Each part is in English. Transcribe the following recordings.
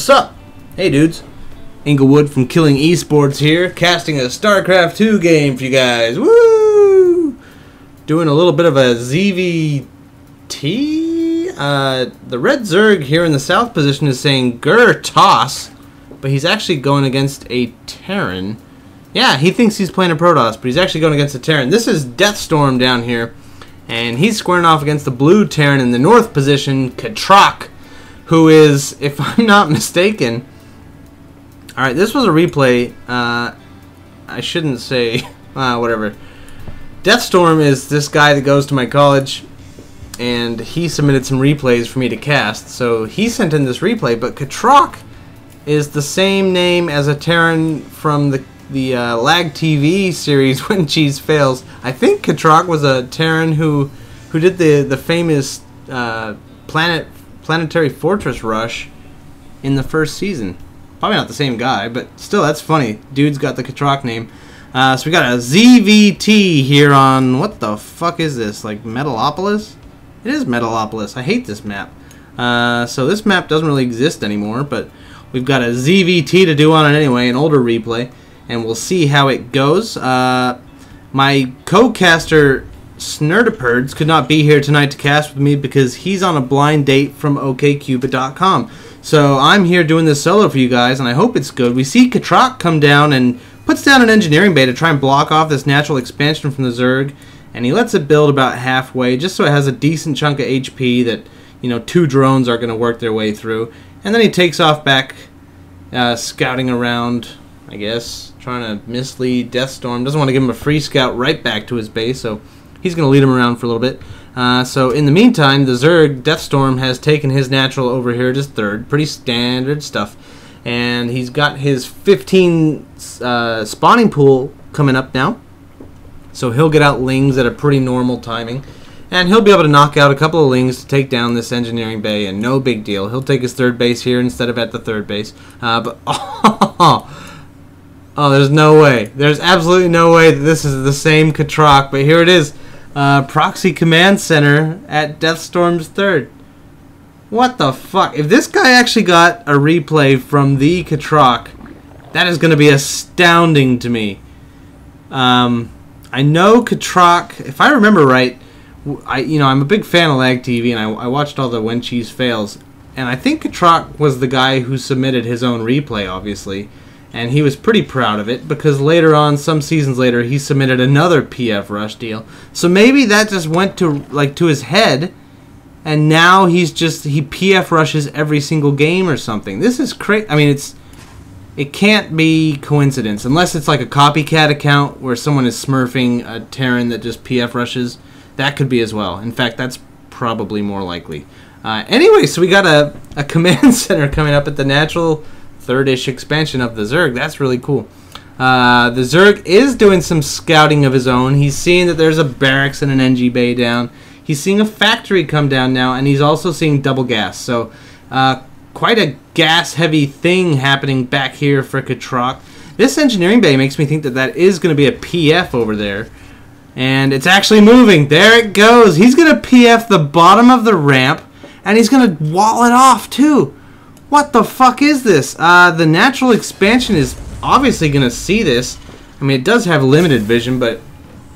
What's up? Hey dudes, Inglewood from Killing Esports here, casting a StarCraft 2 game for you guys. Woo! Doing a little bit of a ZVT. The red Zerg here in the south position is saying Grr toss, but he's actually going against a TERRAN. Yeah, he thinks he's playing a Protoss, but he's actually going against a TERRAN. This is Deathstorm down here, and he's squaring off against the blue TERRAN in the north position, Ketroc, who is, if I'm not mistaken... Alright, this was a replay. I shouldn't say... whatever. Deathstorm is this guy that goes to my college, and he submitted some replays for me to cast, so he sent in this replay, but Ketroc is the same name as a TERRAN from the Lag TV series When Cheese Fails. I think Ketroc was a TERRAN who did the famous Planetary Fortress rush in the first season. Probably not the same guy, but still, that's funny. Dude's got the Ketroc name. So we got a ZVT here on, what the fuck is this? Like Metalopolis? It is Metalopolis. I hate this map. So this map doesn't really exist anymore, but we've got a ZVT to do on it anyway, an older replay, and we'll see how it goes. My co-caster Snurdiperds could not be here tonight to cast with me because he's on a blind date from OkCupid.com. So I'm here doing this solo for you guys, and I hope it's good. We see Ketroc come down and puts down an engineering bay to try and block off this natural expansion from the Zerg, and he lets it build about halfway just so it has a decent chunk of HP that, you know, 2 drones are going to work their way through. And then he takes off back, scouting around, I guess, trying to mislead Deathstorm. Doesn't want to give him a free scout right back to his base, so he's going to lead him around for a little bit. So in the meantime, the Zerg, Deathstorm, has taken his natural over here to third. Pretty standard stuff. And he's got his 15 spawning pool coming up now. So he'll get out Lings at a pretty normal timing. And he'll be able to knock out a couple of Lings to take down this engineering bay, and no big deal. He'll take his third base here instead of at the third base. But oh, there's no way. There's absolutely no way that this is the same Ketroc, but here it is. Proxy Command Center at Deathstorm's third. What the fuck? If this guy actually got a replay from the Ketroc, that is going to be astounding to me. I know Ketroc, if I remember right, I'm a big fan of Lag TV, and I watched all the When Cheese Fails, and I think Ketroc was the guy who submitted his own replay, obviously. And he was pretty proud of it because later on, some seasons later, he submitted another PF rush deal. So maybe that just went to his head, and now he PF rushes every single game or something. This is crazy. I mean, it can't be coincidence unless it's like a copycat account where someone is smurfing a TERRAN that just PF rushes. That could be as well. In fact, that's probably more likely. Anyway, so we got a command center coming up at the natural third-ish expansion of the Zerg. That's really cool. The Zerg is doing some scouting of his own. He's seeing that there's a barracks and an NG bay down. He's seeing a factory come down now, and he's also seeing double gas. So quite a gas-heavy thing happening back here for Ketroc. This engineering bay makes me think that is going to be a PF over there. And it's actually moving. There it goes. He's going to PF the bottom of the ramp, and he's going to wall it off too. What the fuck is this? The natural expansion is obviously going to see this. I mean, it does have limited vision, but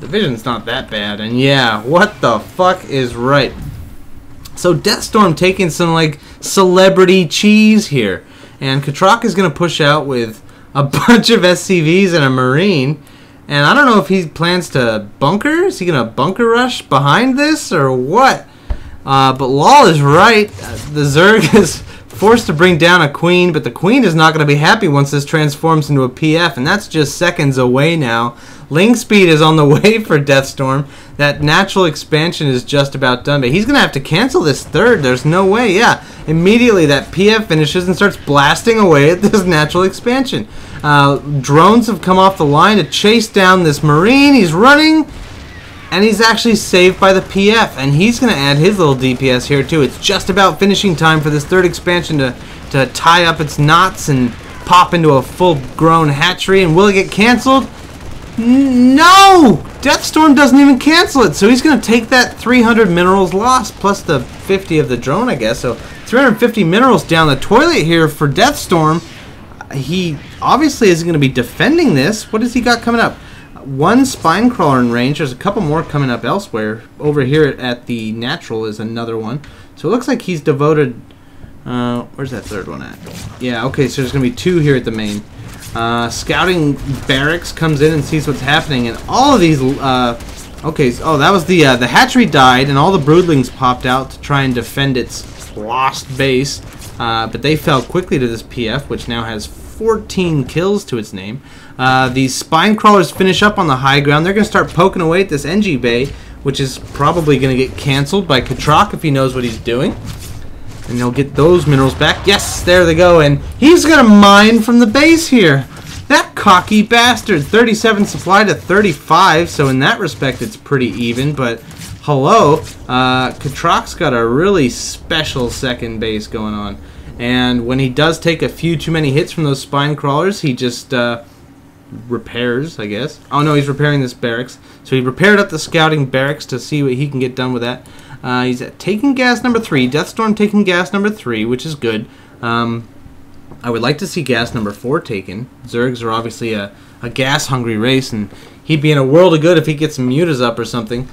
the vision's not that bad. And yeah, what the fuck is right? So Deathstorm taking some, like, celebrity cheese here. And Ketroc is going to push out with a bunch of SCVs and a Marine. And I don't know if he plans to bunker. Is he going to bunker rush behind this or what? But Lol is right. The Zerg is forced to bring down a queen, but the queen is not going to be happy once this transforms into a PF, and that's just seconds away now. Ling speed is on the way for Deathstorm. That natural expansion is just about done, but he's going to have to cancel this third. There's no way. Yeah, immediately that PF finishes and starts blasting away at this natural expansion. Drones have come off the line to chase down this Marine. He's running, and he's actually saved by the PF, and he's going to add his little DPS here too. It's just about finishing time for this third expansion to tie up its knots and pop into a full-grown hatchery. And will it get canceled? No! Deathstorm doesn't even cancel it, so he's going to take that 300 minerals lost plus the 50 of the drone, I guess. So 350 minerals down the toilet here for Deathstorm. He obviously isn't going to be defending this. What has he got coming up? One spine crawler in range. There's a couple more coming up elsewhere. Over here at the natural is another one. So it looks like he's devoted... where's that third one at? Yeah, okay, so there's going to be 2 here at the main. Scouting barracks comes in and sees what's happening. And all of these... okay, so, oh, that was the hatchery died, and all the broodlings popped out to try and defend its lost base. But they fell quickly to this PF, which now has 14 kills to its name. These spine crawlers finish up on the high ground. They're going to start poking away at this NG bay, which is probably going to get canceled by Ketroc if he knows what he's doing. And he'll get those minerals back. Yes, there they go. And he's going to mine from the base here. That cocky bastard. 37 supply to 35. So in that respect, it's pretty even. But hello, Ketroc's got a really special second base going on. And when he does take a few too many hits from those spine crawlers, he just repairs, I guess. Oh no, he's repairing this barracks. So he repaired up the scouting barracks to see what he can get done with that. He's taking gas number 3. Deathstorm taking gas number 3, which is good. I would like to see gas number 4 taken. Zergs are obviously a gas-hungry race, and he'd be in a world of good if he gets some mutas up or something.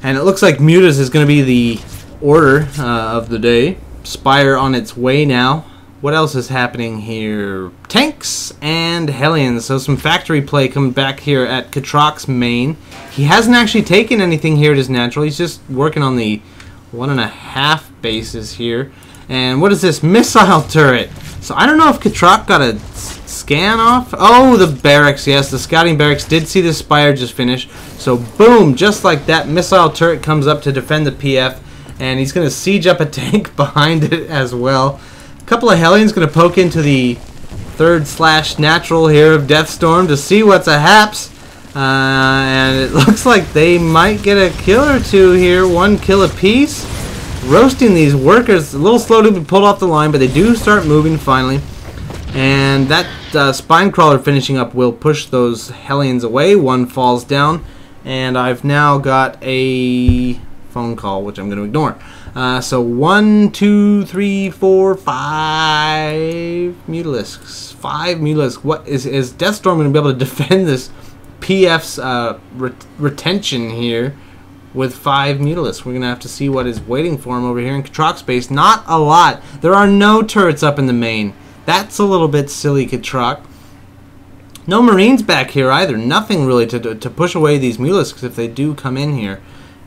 And it looks like mutas is going to be the order of the day. Spire on its way now. What else is happening here? Tanks and Hellions. So some factory play coming back here at Ketroc's main. He hasn't actually taken anything here at his natural. He's just working on the 1.5 bases here. And what is this? Missile turret. So I don't know if Ketroc got a scan off. Oh, the barracks. Yes, the scouting barracks did see the Spire just finish. So boom, just like that, missile turret comes up to defend the PF. And he's going to siege up a tank behind it as well. A couple of Hellions going to poke into the 3rd / natural here of Deathstorm to see what's a haps. And it looks like they might get a kill or 2 here. 1 kill apiece. Roasting these workers. A little slow to be pulled off the line, but they do start moving finally. And that spine crawler finishing up will push those Hellions away. 1 falls down. And I've now got a phone call, which I'm going to ignore. So 1, 2, 3, 4, 5 Mutalisks. 5 Mutalisks. What is Deathstorm going to be able to defend this PF's retention here with 5 Mutalisks? We're going to have to see what is waiting for him over here in Ketroc's base. Not a lot. There are no turrets up in the main. That's a little bit silly, Ketroc. No Marines back here either. Nothing really to push away these Mutalisks if they do come in here.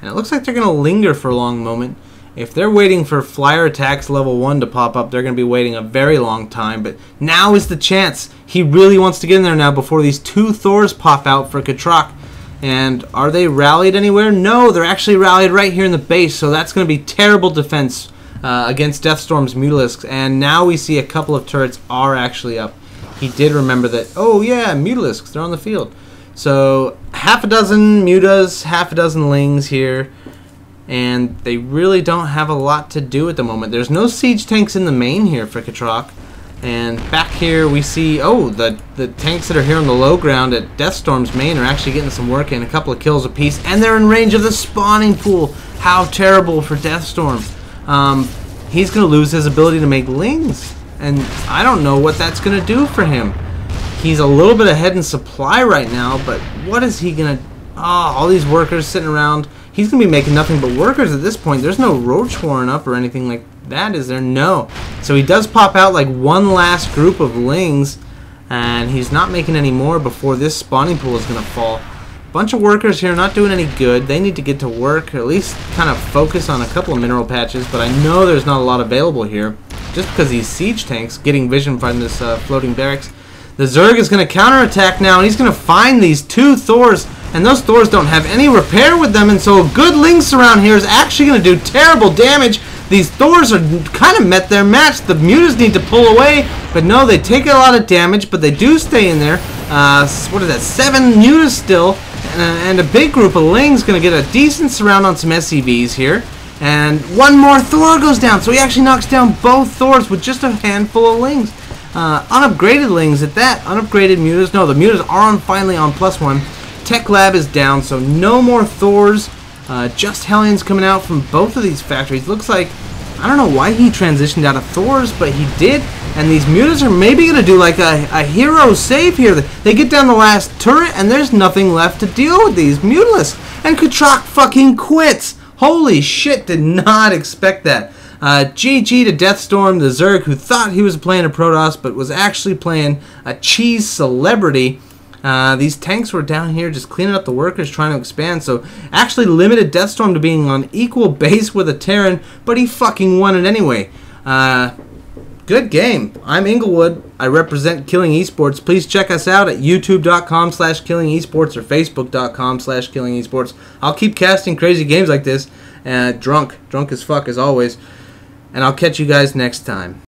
And it looks like they're going to linger for a long moment. If they're waiting for flyer attacks level 1 to pop up, they're going to be waiting a very long time. But now is the chance. He really wants to get in there now before these 2 Thors pop out for Ketroc. And are they rallied anywhere? No, they're actually rallied right here in the base. So that's going to be terrible defense against Deathstorm's Mutalisks. And now we see a couple of turrets are actually up. He did remember that, oh yeah, Mutalisks, they're on the field. So half a dozen mutas, half a dozen lings here, and they really don't have a lot to do at the moment. There's no siege tanks in the main here for Ketroc. And back here we see, oh, the tanks that are here on the low ground at Deathstorm's main are actually getting some work in, a couple of kills apiece, and they're in range of the spawning pool. How terrible for Deathstorm. He's going to lose his ability to make lings, and I don't know what that's going to do for him. He's a little bit ahead in supply right now, but what is he going to... Oh, all these workers sitting around. He's going to be making nothing but workers at this point. There's no roach warren up or anything like that, is there? No. So he does pop out like one last group of lings, and he's not making any more before this spawning pool is going to fall. Bunch of workers here not doing any good. They need to get to work, or at least kind of focus on a couple of mineral patches, but I know there's not a lot available here, just because these siege tanks getting vision from this floating barracks. The Zerg is going to counterattack now, and he's going to find these 2 Thors, and those Thors don't have any repair with them, and so a good lynx around here is actually going to do terrible damage. These Thors are kind of met their match. The mutas need to pull away, but no, they take a lot of damage, but they do stay in there. What is that? 7 mutas still, and a big group of lings going to get a decent surround on some SCVs here. And 1 more Thor goes down, so he actually knocks down both Thors with just a handful of lings. Unupgraded lings at that. Unupgraded mutas. No, the mutas are finally on +1. Tech Lab is down, so no more Thors. Just Hellions coming out from both of these factories. Looks like I don't know why he transitioned out of Thor's, but he did. And these mutas are maybe going to do like a hero save here. They get down the last turret, and there's nothing left to deal with these mutalists. And Ketroc fucking quits. Holy shit, did not expect that. GG to Deathstorm, the Zerg, who thought he was playing a Protoss, but was actually playing a cheese celebrity. These tanks were down here just cleaning up the workers, trying to expand, so actually limited Deathstorm to being on equal base with a Terran, but he fucking won it anyway. Good game. I'm Inglewood. I represent Killing Esports. Please check us out at youtube.com/killingesports or facebook.com/killingesports. I'll keep casting crazy games like this, drunk as fuck as always, and I'll catch you guys next time.